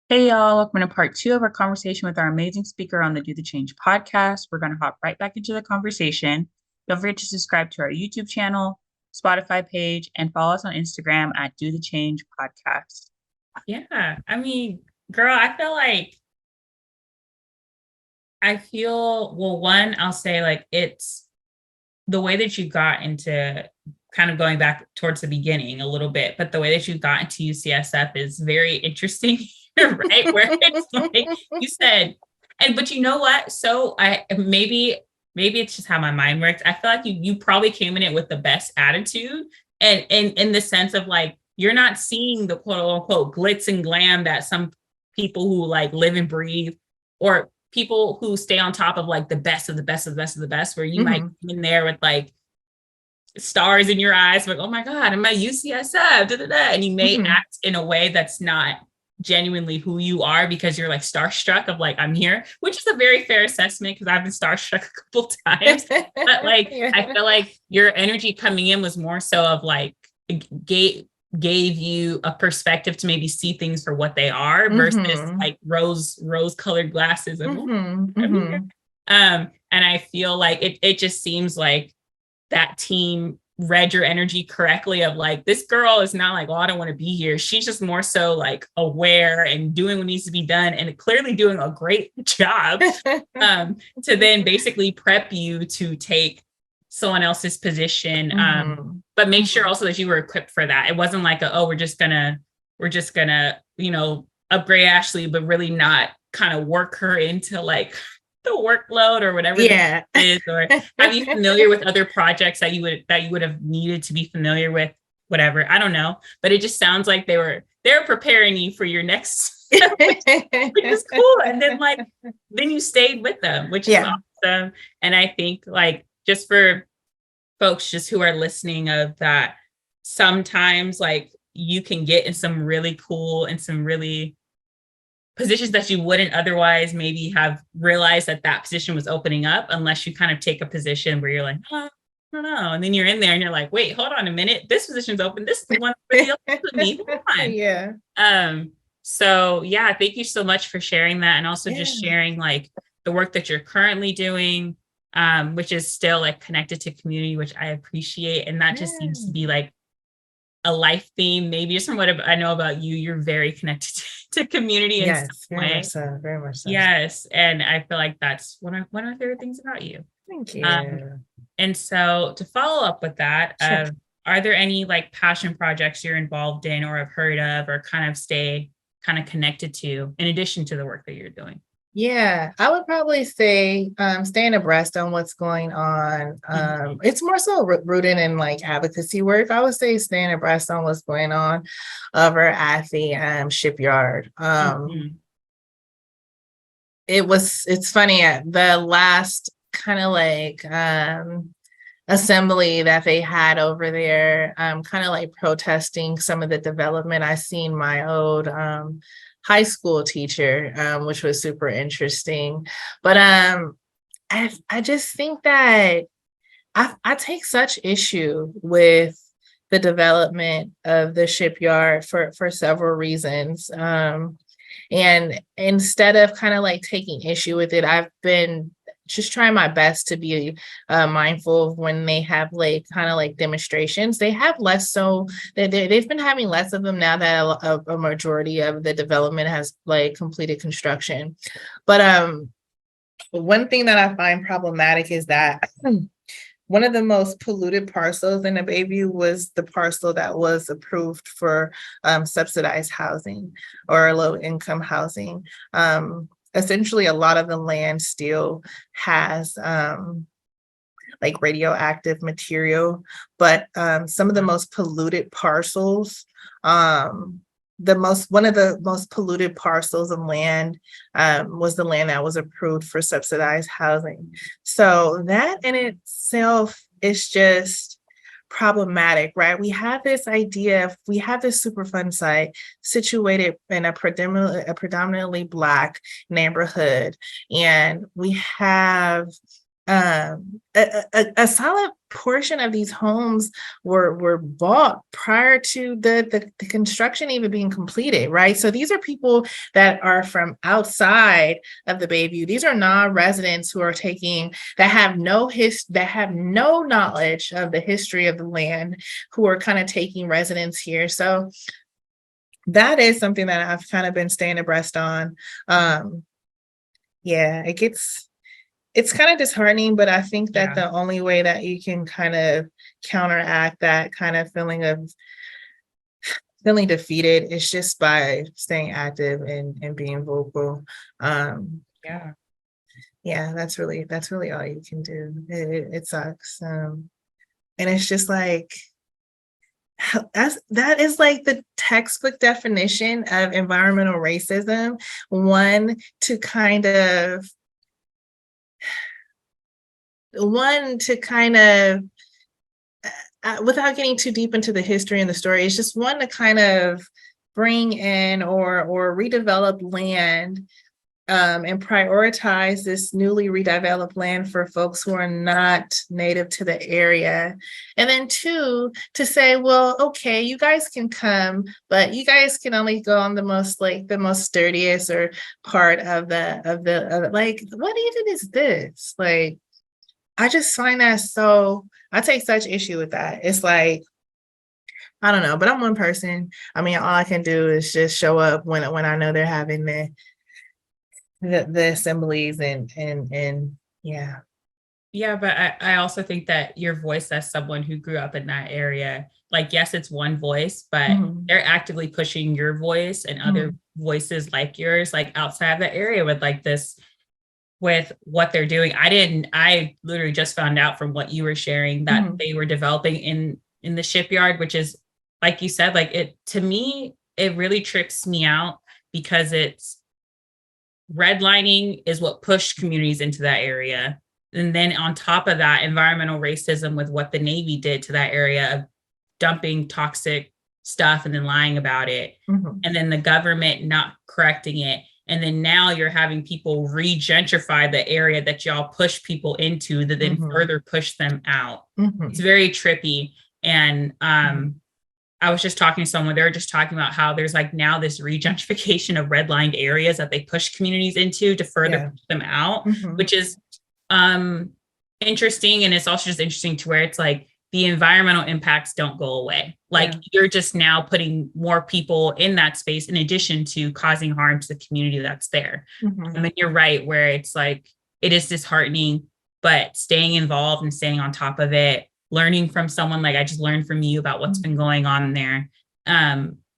Hey y'all, welcome to part two of our conversation with our amazing speaker on the Do the Change podcast. We're going to hop right back into the conversation. Don't forget to subscribe to our YouTube channel, Spotify page, and follow us on Instagram at Do the Change Podcast. Yeah. I mean, girl, well, one, I'll say like it's the way that you got into kind of going back towards the beginning a little bit, but the way that you got into UCSF is very interesting, right? Where it's like you said, but you know what? So I maybe it's just how my mind works. I feel like you probably came in it with the best attitude and in the sense of like you're not seeing the quote unquote glitz and glam that some people who like live and breathe or people who stay on top of like the best of the best of the best of the best, where you might come in there with like stars in your eyes, like, oh my God, I'm at UCSF, da, da, da. And you may act in a way that's not genuinely who you are because you're like starstruck of like, I'm here, which is a very fair assessment because I've been starstruck a couple times. But like, I feel like your energy coming in was more so of like, gave you a perspective to maybe see things for what they are versus like rose colored glasses of and I feel like it just seems like that team read your energy correctly of like, this girl is not like, oh, I don't want to be here. She's just more so like aware and doing what needs to be done and clearly doing a great job to then basically prep you to take someone else's position. But make sure also that you were equipped for that. It wasn't like, we're just gonna, upgrade Ashley, but really not kind of work her into like the workload or whatever it is. Or are you familiar with other projects that you would have needed to be familiar with? Whatever, I don't know, but it just sounds like they're preparing you for your next, which is cool. And then you stayed with them, which is awesome. And I think like just for folks just who are listening of that, sometimes like you can get in some really cool and some really positions that you wouldn't otherwise maybe have realized that position was opening up unless you kind of take a position where you're like, I don't know. And then you're in there and you're like, wait, hold on a minute. This position's open. This is the one for me. Yeah. So yeah, thank you so much for sharing that. And also just sharing like the work that you're currently doing, which is still like connected to community, which I appreciate. And that just seems to be like a life theme, maybe just from what I know about you, you're very connected to community in some way. Very much so. Yes. And I feel like that's one of my favorite things about you. Thank you. And so to follow up with that, are there any like passion projects you're involved in or have heard of or kind of stay kind of connected to in addition to the work that you're doing? Yeah, I would probably say staying abreast on what's going on. It's more so rooted in like advocacy work. I would say staying abreast on what's going on over at the shipyard. It's funny at the last kind of like assembly that they had over there, kind of like protesting some of the development. I seen my old high school teacher, which was super interesting. But I just think that I take such issue with the development of the shipyard for several reasons. And instead of kind of like taking issue with it, I've been just trying my best to be mindful of when they have like kind of like demonstrations. They have less, so they've been having less of them now that a majority of the development has like completed construction. But one thing that I find problematic is that one of the most polluted parcels in the Bayview was the parcel that was approved for subsidized housing or low income housing. Essentially, a lot of the land still has like radioactive material, but some of the most polluted parcels, one of the most polluted parcels of land was the land that was approved for subsidized housing. So that in itself is just problematic, right? We have this idea, we have this Superfund site situated in a predominantly Black neighborhood, and we have a solid portion of these homes were bought prior to the construction even being completed, right? So these are people that are from outside of the Bayview. These are non-residents who are that have no knowledge of the history of the land, who are kind of taking residence here. So that is something that I've kind of been staying abreast on. Yeah, it's kind of disheartening, but I think that the only way that you can kind of counteract that kind of feeling defeated is just by staying active and being vocal. Yeah, that's really all you can do. It sucks. And it's just like, that is like the textbook definition of environmental racism. One to kind of without getting too deep into the history and the story, it's just one to kind of bring in or redevelop land, and prioritize this newly redeveloped land for folks who are not native to the area. And then two, to say, well, okay, you guys can come, but you guys can only go on the most sturdiest or part of the like, what even is this? Like, I just find that I take such issue with that. It's like, I don't know, but I'm one person. I mean, all I can do is just show up when I know they're having the assemblies and yeah. Yeah, but I also think that your voice as someone who grew up in that area, like, yes, it's one voice, but they're actively pushing your voice and other voices like yours, like outside of the area with like this, with what they're doing. I literally just found out from what you were sharing that they were developing in the shipyard, which is, like you said, like, to me, it really tricks me out, because it's redlining is what pushed communities into that area. And then on top of that, environmental racism with what the Navy did to that area of dumping toxic stuff and then lying about it. And then the government not correcting it. And then now you're having people re-gentrify the area that y'all push people into, that then further push them out. It's very trippy. And I was just talking to someone, they were just talking about how there's like now this re-gentrification of redlined areas that they push communities into to further push them out, which is interesting. And it's also just interesting to where it's like the environmental impacts don't go away. Like, you're just now putting more people in that space in addition to causing harm to the community that's there. I mean, you're right, where it's like, it is disheartening, but staying involved and staying on top of it, learning from someone like I just learned from you about what's been going on there,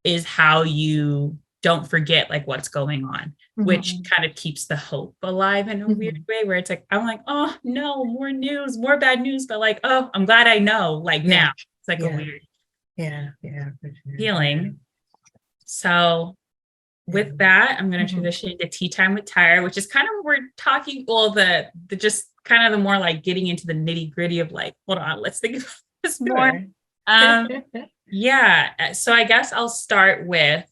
is how you don't forget like what's going on, which kind of keeps the hope alive in a weird way, where it's like, I'm like, oh no, more news, more bad news, but like, oh, I'm glad I know, like now. It's like a weird for sure. feeling. So with that, I'm going to transition into Tea Time with Tyra, which is kind of, we're talking, well, the just kind of the more like getting into the nitty gritty of like, hold on, let's think about this more. Yeah. So I guess I'll start with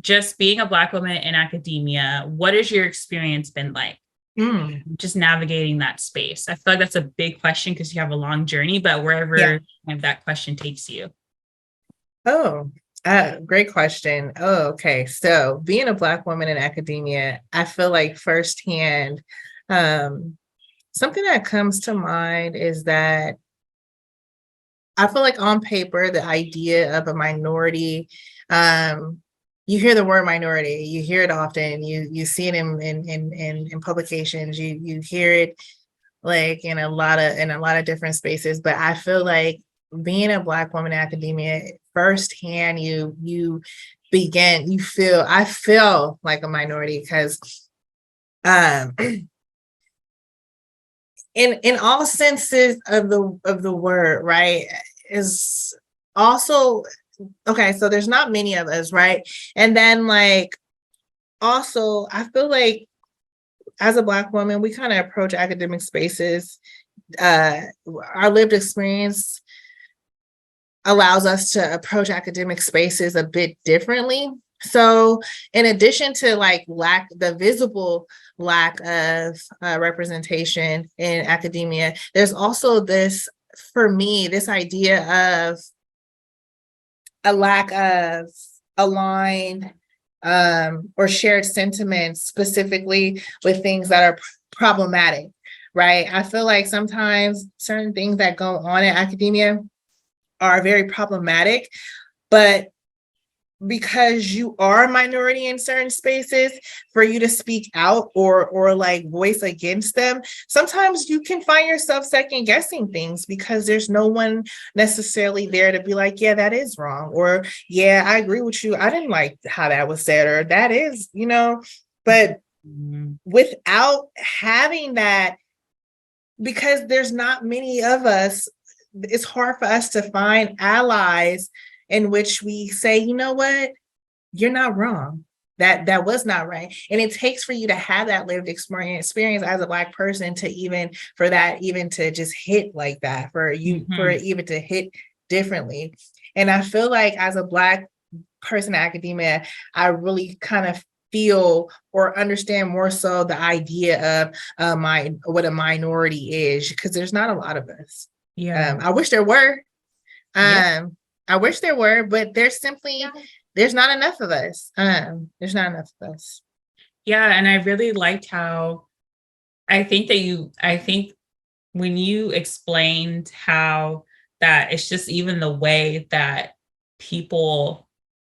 just being a Black woman in academia. What has your experience been like? Just navigating that space? I feel like that's a big question because you have a long journey, but wherever that question takes you. Great question. Okay. So being a Black woman in academia, I feel like firsthand, something that comes to mind is that I feel like on paper, the idea of a minority, you hear the word minority, you hear it often, you see it in publications, you hear it like in a lot of different spaces. But I feel like being a Black woman in academia, firsthand, I feel like a minority because in all senses of the word, right, is also okay. So there's not many of us, right? And then like also I feel like as a Black woman, we kind of approach academic spaces. Our lived experience allows us to approach academic spaces a bit differently. So in addition to like the visible lack of representation in academia, there's also this, for me, this idea of a lack of aligned or shared sentiments, specifically with things that are problematic, right? I feel like sometimes certain things that go on in academia are very problematic, but because you are a minority in certain spaces, for you to speak out or like voice against them, sometimes you can find yourself second guessing things because there's no one necessarily there to be like, yeah, that is wrong, or yeah, I agree with you, I didn't like how that was said, or that is, but without having that, because there's not many of us, it's hard for us to find allies in which we say, you know what, you're not wrong. That was not right. And it takes for you to have that lived experience as a Black person to even to just hit like that, for it even to hit differently. And I feel like as a Black person in academia, I really kind of feel or understand more so the idea of what a minority is, because there's not a lot of us. I wish there were. I wish there were, but there's not enough of us. There's not enough of us. Yeah, and I really liked how I think when you explained how that it's just even the way that people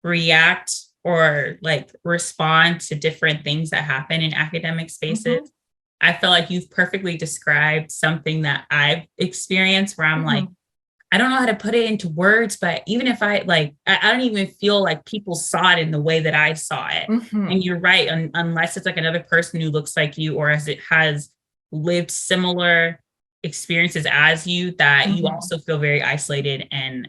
react or like respond to different things that happen in academic spaces. I feel like you've perfectly described something that I've experienced where I'm like, I don't know how to put it into words, but even if I don't even feel like people saw it in the way that I saw it. And you're right, unless it's like another person who looks like you, or as it has lived similar experiences as you, that you also feel very isolated and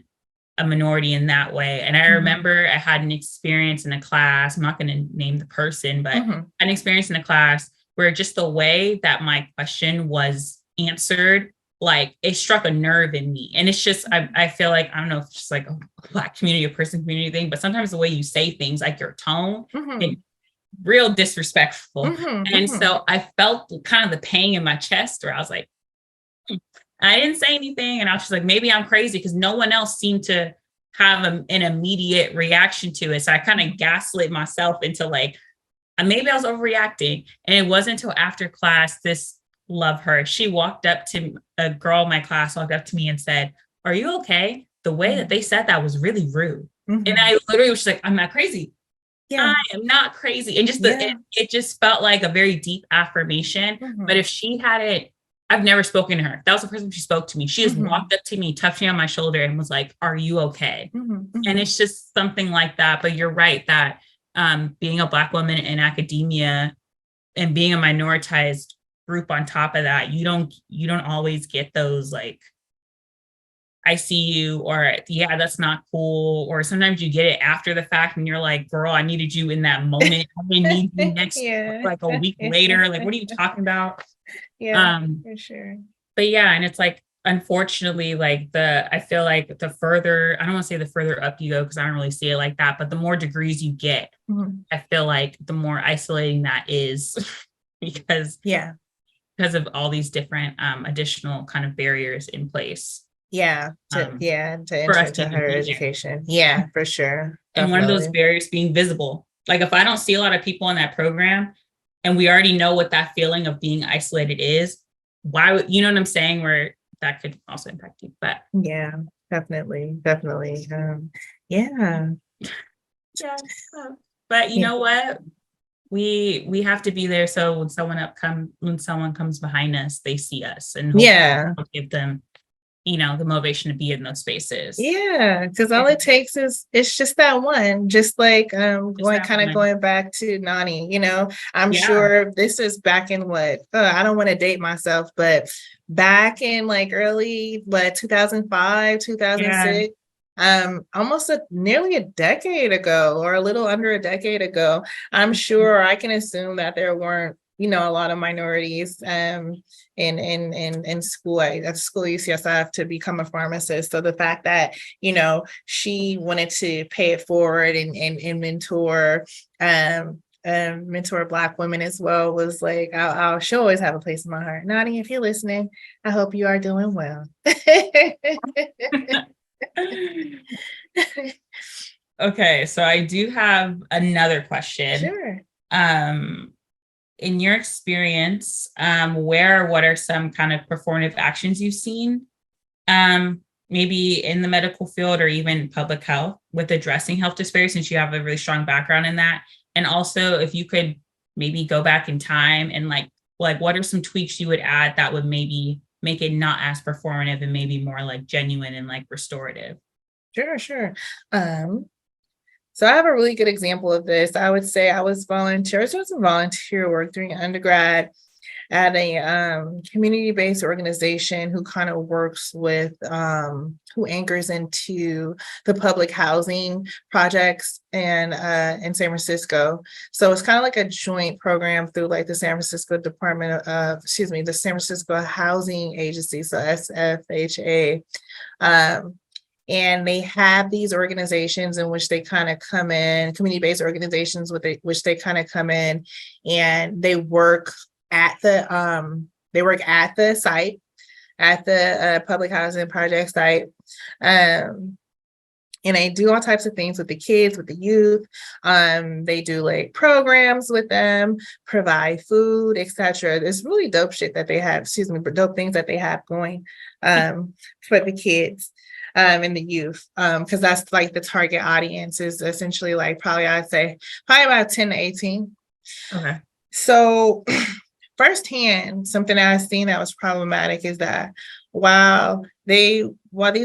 a minority in that way. And I remember I had an experience in a class, I'm not going to name the person, but an experience in a class where just the way that my question was answered, like it struck a nerve in me. And it's just, I feel like, I don't know if it's just like a Black community or person community thing, but sometimes the way you say things, like your tone, it's real disrespectful. And so I felt kind of the pain in my chest where I was like, I didn't say anything. And I was just like, maybe I'm crazy, because no one else seemed to have an immediate reaction to it. So I kind of gaslit myself into like, maybe I was overreacting. And it wasn't until after class, love her. She walked up to a girl in my class, walked up to me and said, "Are you okay? The way that they said that was really rude." And I literally was just like, I'm not crazy. I am not crazy. And just it just felt like a very deep affirmation. But if she hadn't, I've never spoken to her. That was the first time she spoke to me. She just walked up to me, touched me on my shoulder and was like, "Are you okay?" And it's just something like that. But you're right that being a Black woman in academia and being a minoritized group on top of that, you don't always get those like, I see you, or yeah, that's not cool. Or sometimes you get it after the fact and you're like, girl, I needed you in that moment. I didn't need you next like a week later. Like, what are you talking about? For sure. But yeah, and it's like, unfortunately, like I feel like the further, I don't want to say the further up you go, because I don't really see it like that, but the more degrees you get, I feel like the more isolating that is because of all these different additional kind of barriers in place. To enter into higher education. Yeah, for sure. And one of those barriers being visible. Like if I don't see a lot of people in that program and we already know what that feeling of being isolated is, why would, you know what I'm saying? Where that could also impact you. But yeah, definitely. But you know what? We have to be there, so when someone comes behind us, they see us, and we'll give them, the motivation to be in those spaces. Yeah, because all it takes is, it's just that one, just like going back to Nani, I'm sure this is back in I don't want to date myself, but back in like early 2005, 2006. Almost nearly a decade ago, or a little under a decade ago, I'm sure I can assume that there weren't a lot of minorities in school at school UCSF to become a pharmacist. So the fact that, she wanted to pay it forward and mentor Black women as well was like, she'll always have a place in my heart. Nani, if you're listening, I hope you are doing well. Okay, so I do have another question. Sure. In your experience, what are some kind of performative actions you've seen, maybe in the medical field or even public health with addressing health disparities, since you have a really strong background in that? And also, if you could maybe go back in time and like what are some tweaks you would add that would maybe make it not as performative and maybe more like genuine and like restorative? Sure. So I have a really good example of this. I would say I was doing some volunteer work during undergrad at a community-based organization who kind of works with, who anchors into the public housing projects in San Francisco. So it's kind of like a joint program through like the San Francisco the San Francisco Housing Agency, so SFHA. And they have these organizations in which they kind of come in, community-based organizations which they kind of come in and they work at the site, at the public housing project site. And they do all types of things with the kids, with the youth. They do like programs with them, provide food, etc. There's really dope shit that they have, dope things that they have going for the kids. And the youth, because that's like the target audience is essentially like probably about 10 to 18. Okay. So firsthand, something that I've seen that was problematic is that while these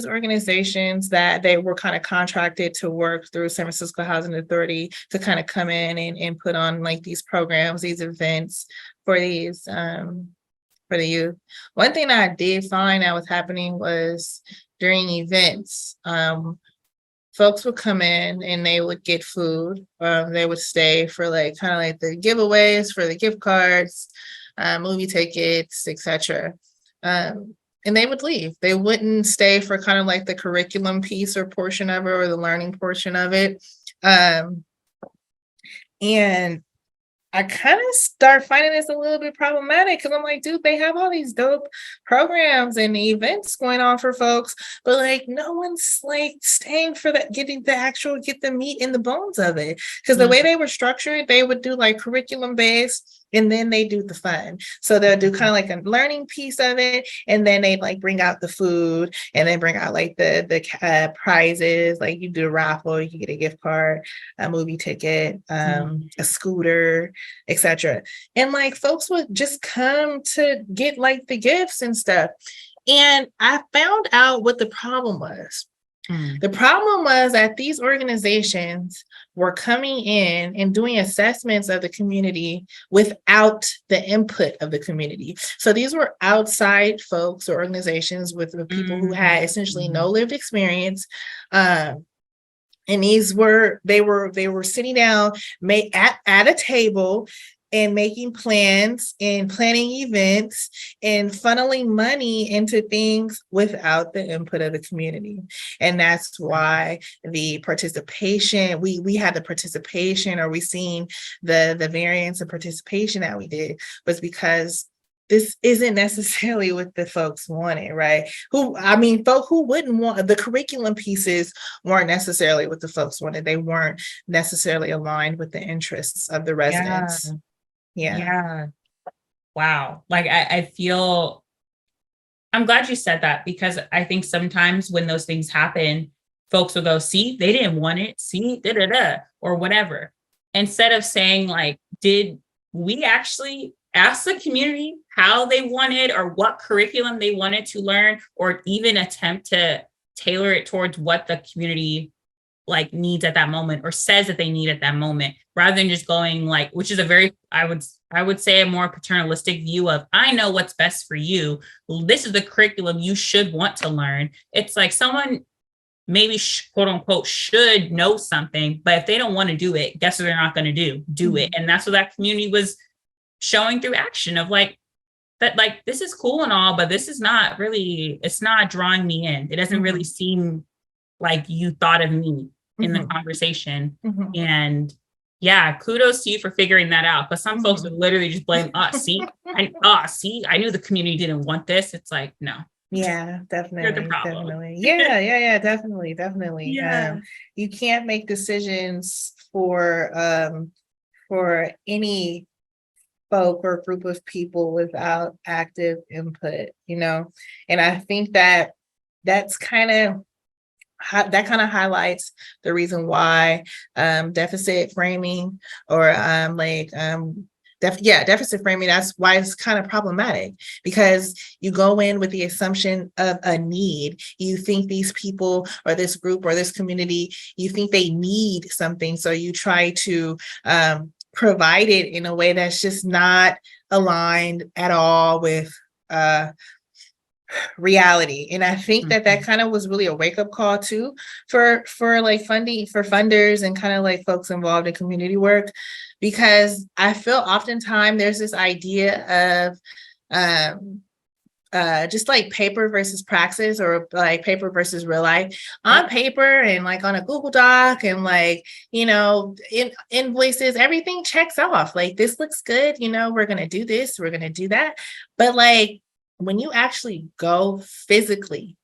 organizations that they were kind of contracted to work through San Francisco Housing Authority to kind of come in and put on like these programs, these events for these for the youth. One thing that I did find that was happening was during events, folks would come in and they would get food. They would stay for like kind of like the giveaways for the gift cards, movie tickets, etc. And they would leave. They wouldn't stay for kind of like the curriculum piece or portion of it or the learning portion of it. And I kind of start finding this a little bit problematic because I'm like, dude, they have all these dope programs and events going on for folks, but like no one's like staying for that, get the meat and the bones of it. Because the way they were structured, they would do like curriculum based and then they do the fun. So they'll do kind of like a learning piece of it. And then they like bring out the food and then bring out like the prizes. Like you do a raffle, you can get a gift card, a movie ticket, a scooter, etc. And like folks would just come to get like the gifts and stuff. And I found out what the problem was. The problem was that these organizations were coming in and doing assessments of the community without the input of the community. So these were outside folks or organizations with people who had essentially no lived experience. And they were sitting down at a table and making plans and planning events and funneling money into things without the input of the community. And that's why the participation, we had the participation, or we seen the variance of participation that we did, was because this isn't necessarily what the folks wanted, right? Folk who wouldn't want the curriculum pieces weren't necessarily what the folks wanted. They weren't necessarily aligned with the interests of the residents. Yeah. Wow. Like I feel, I'm glad you said that, because I think sometimes when those things happen, folks will go, see, they didn't want it, see, or whatever. Instead of saying like, did we actually ask the community how they wanted or what curriculum they wanted to learn, or even attempt to tailor it towards what the community like needs at that moment or says that they need at that moment, rather than just going like, which is a very, I would say a more paternalistic view of, I know what's best for you. This is the curriculum you should want to learn. It's like someone maybe quote unquote should know something, but if they don't want to do it, guess what they're not going to do it. And that's what that community was showing through action of like, that like, this is cool and all, but this is not really, it's not drawing me in. It doesn't really seem like you thought of me in the conversation. And yeah, kudos to you for figuring that out. But some folks would literally just blame us. See, I knew the community didn't want this. It's like, no. Yeah, definitely. You're the problem. Definitely. Yeah, definitely. Yeah. You can't make decisions for any folk or group of people without active input, and I think that's kind of highlights the reason why deficit framing or deficit framing, that's why it's kind of problematic, because you go in with the assumption of a need. You think these people or this group or this community, you think they need something, so you try to provide it in a way that's just not aligned at all with reality. And I think that kind of was really a wake-up call too for like funding, for funders and kind of like folks involved in community work, because I feel oftentimes there's this idea of just like paper versus praxis, or like paper versus real life. On paper and like on a Google Doc and like, in invoices, everything checks off. Like, this looks good, we're going to do this, we're going to do that. But like, when you actually go physically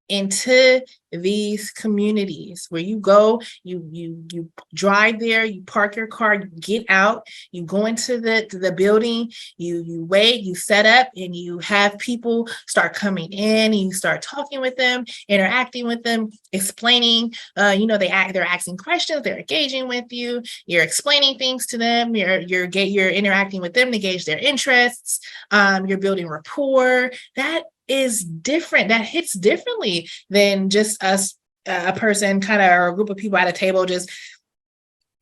into these communities, where you go, you drive there, you park your car, you get out, you go into the building, you wait, you set up, and you have people start coming in, and you start talking with them, interacting with them, explaining, they're asking questions, they're engaging with you, you're explaining things to them, you're interacting with them to gauge their interests, you're building rapport. That is different. That hits differently than just us, a person kind of, or a group of people at a table just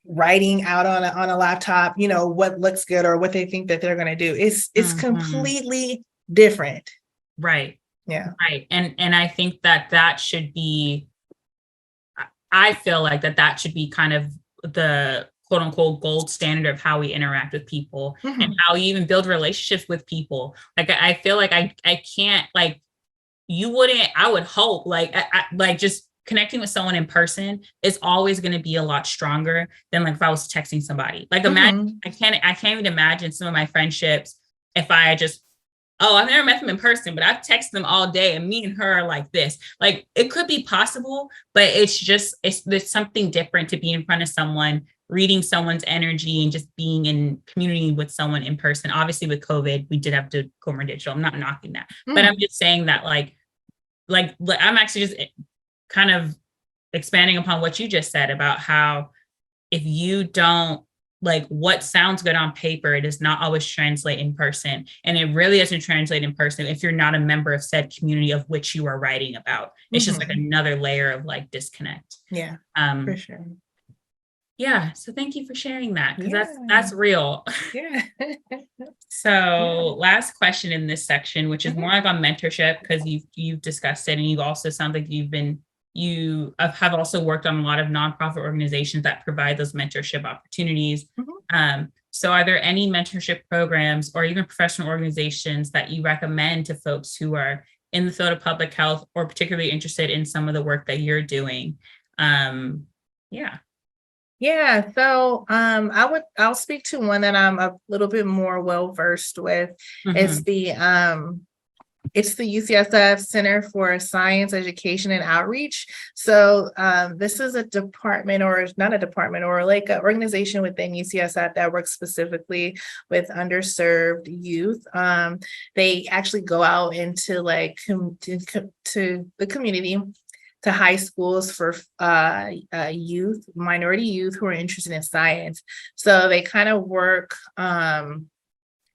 writing out on a laptop, what looks good or what they think that they're going to do. It's completely different. Right. Yeah. Right. And I think that should be, I feel like that should be kind of the quote unquote gold standard of how we interact with people and how you even build relationships with people. Like, I feel like I can't, like, I would hope like, like just connecting with someone in person is always going to be a lot stronger than like if I was texting somebody. Like, imagine, I can't even imagine some of my friendships if I just, I've never met them in person, but I've texted them all day and me and her are like this. Like, it could be possible, but there's something different to be in front of someone, reading someone's energy, and just being in community with someone in person. Obviously with COVID, we did have to go more digital. I'm not knocking that, but I'm just saying that like I'm actually just kind of expanding upon what you just said about how if you don't, like, what sounds good on paper, it does not always translate in person. And it really doesn't translate in person if you're not a member of said community of which you are writing about. It's just like another layer of like disconnect. Yeah, for sure. Yeah. So thank you for sharing that, because that's real. Yeah. So last question in this section, which is more like on mentorship, because you've discussed it, and you also sound like you have also worked on a lot of nonprofit organizations that provide those mentorship opportunities. So are there any mentorship programs or even professional organizations that you recommend to folks who are in the field of public health or particularly interested in some of the work that you're doing? Yeah, so I'll speak to one that I'm a little bit more well-versed with. It's the UCSF Center for Science, Education, and Outreach. So this is a department, or not a department, or like an organization within UCSF that works specifically with underserved youth. They actually go out into like to the community, to high schools for youth, minority youth who are interested in science. So they kind of work,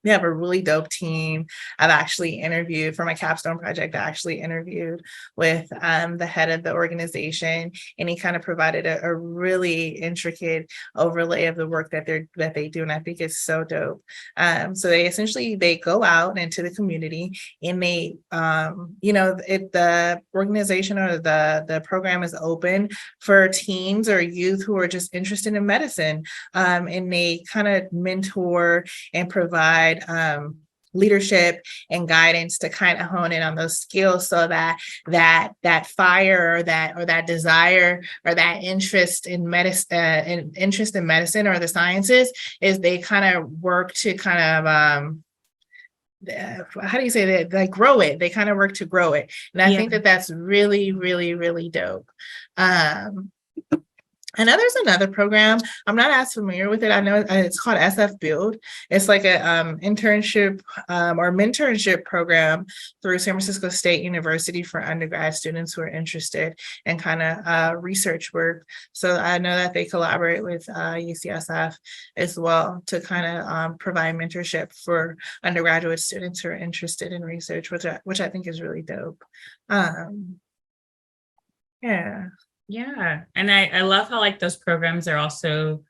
they have a really dope team. I've actually interviewed for my capstone project. I actually interviewed with the head of the organization, and he kind of provided a really intricate overlay of the work that they do, and I think it's so dope. So they go out into the community, and they, if the organization or the program is open for teens or youth who are just interested in medicine, and they kind of mentor and provide provide leadership and guidance to kind of hone in on those skills, so that fire or that desire or that interest in medicine or the sciences is they kind of work to kind of how do you say that, like, grow it. They kind of work to grow it, and I think that that's really, really, really dope. I know there's another program. I'm not as familiar with it. I know it's called SF Build. It's like a internship or mentorship program through San Francisco State University for undergrad students who are interested in kind of research work. So I know that they collaborate with UCSF as well to kind of provide mentorship for undergraduate students who are interested in research, which I think is really dope. Yeah. Yeah. And I love how like those programs are also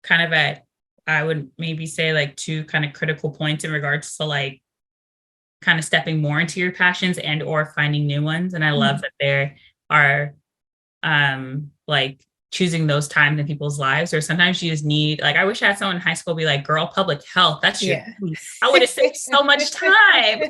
kind of at, I would maybe say like two kind of critical points in regards to like kind of stepping more into your passions and or finding new ones. And I love that there are like choosing those times in people's lives, or sometimes you just need, like, I wish I had someone in high school be like, girl, public health, that's your I would have saved so much time.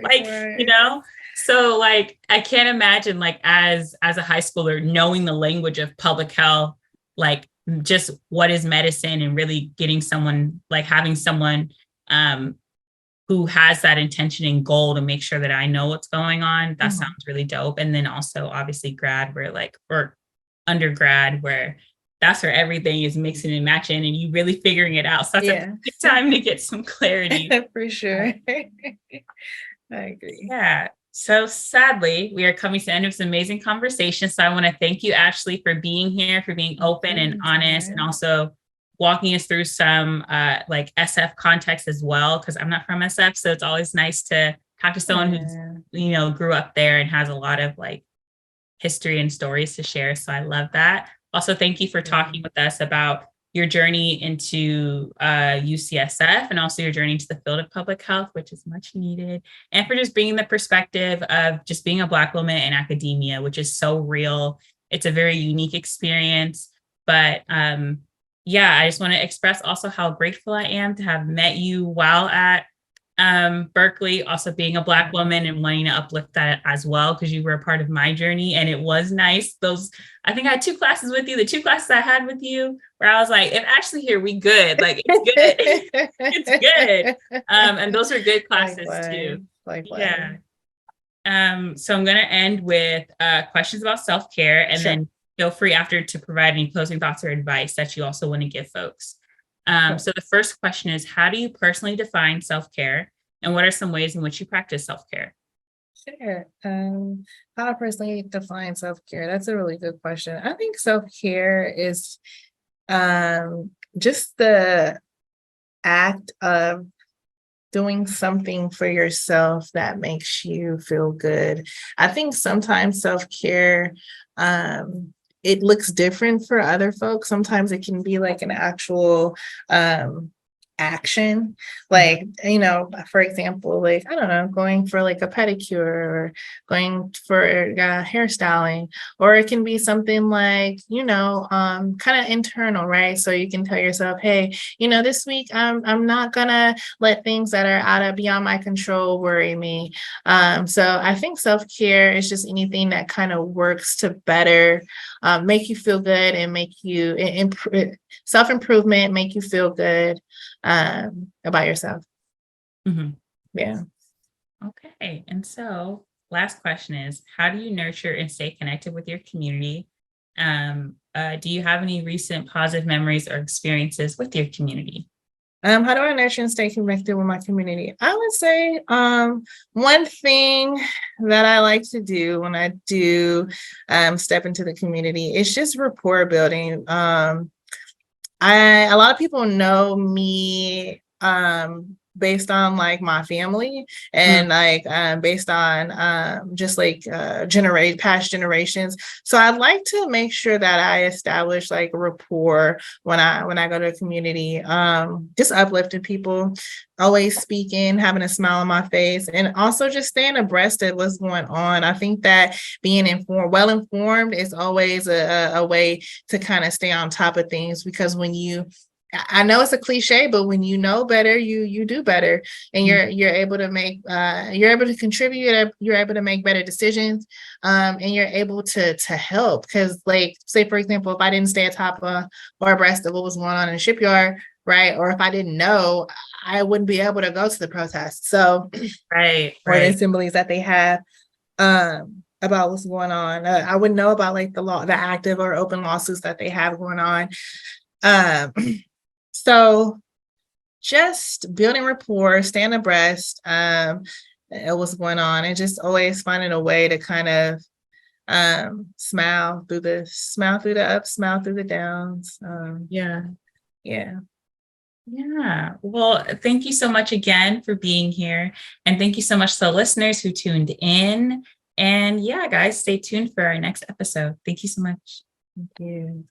Like, you know? So like, I can't imagine like as a high schooler knowing the language of public health, like just what is medicine, and really getting someone, like having someone who has that intention and goal to make sure that I know what's going on. That sounds really dope. And then also obviously grad where like, or undergrad where that's where everything is mixing and matching and you really figuring it out. So that's a good time to get some clarity. For sure. I agree. Yeah. So sadly, we are coming to the end of this amazing conversation. So I want to thank you, Ashley, for being here, for being open and honest, and also walking us through some like SF context as well, because I'm not from SF. So it's always nice to talk to someone who's, you know, grew up there and has a lot of like history and stories to share. So I love that. Also, thank you for talking with us about your journey into UCSF and also your journey into the field of public health, which is much needed. And for just bringing the perspective of just being a Black woman in academia, which is so real. It's a very unique experience. But yeah, I just want to express also how grateful I am to have met you while at Berkeley, also being a Black woman and wanting to uplift that as well, because you were a part of my journey. And it was nice. I think I had 2 classes with you, the 2 classes I had with you, where I was like, if Ashley here, we good. Like, it's good. It's good. And those are good classes too. Yeah. So I'm going to end with questions about self-care, and then feel free after to provide any closing thoughts or advice that you also want to give folks. So the first question is, how do you personally define self-care, and what are some ways in which you practice self-care? Sure. How I personally define self-care? That's a really good question. I think self-care is just the act of doing something for yourself that makes you feel good. I think sometimes self-care, it looks different for other folks. Sometimes it can be like an actual action, like, you know, for example, like, I don't know, going for like a pedicure or going for hairstyling, or it can be something like, you know, kind of internal, right? So you can tell yourself, hey, you know, this week I'm not gonna let things that are beyond my control worry me. So I think self-care is just anything that kind of works to better make you feel good and make you self-improvement, make you feel good about yourself. Yeah. Okay. And so last question is, how do you nurture and stay connected with your community? Do you have any recent positive memories or experiences with your community? How do I nurture and stay connected with my community? I would say one thing that I like to do when I do step into the community is just rapport building. A lot of people know me based on like my family and like based on just like past generations. So I'd like to make sure that I establish like rapport when I go to a community, just uplifting people, always speaking, having a smile on my face, and also just staying abreast of what's going on. I think that being well informed is always a way to kind of stay on top of things, because when you I know it's a cliche, but when you know better, you do better, and you're able to make you're able to contribute, you're able to make better decisions, and you're able to help. Because, like, say for example, if I didn't stay atop or abreast of what was going on in the shipyard, right, or if I didn't know, I wouldn't be able to go to the protest. So right, or the right. assemblies that they have about what's going on. I wouldn't know about like the active or open lawsuits that they have going on. So just building rapport, staying abreast of what's going on, and just always finding a way to kind of smile through the ups, smile through the downs. Yeah. Yeah. Yeah. Well, thank you so much again for being here. And thank you so much to the listeners who tuned in. And yeah, guys, stay tuned for our next episode. Thank you so much. Thank you.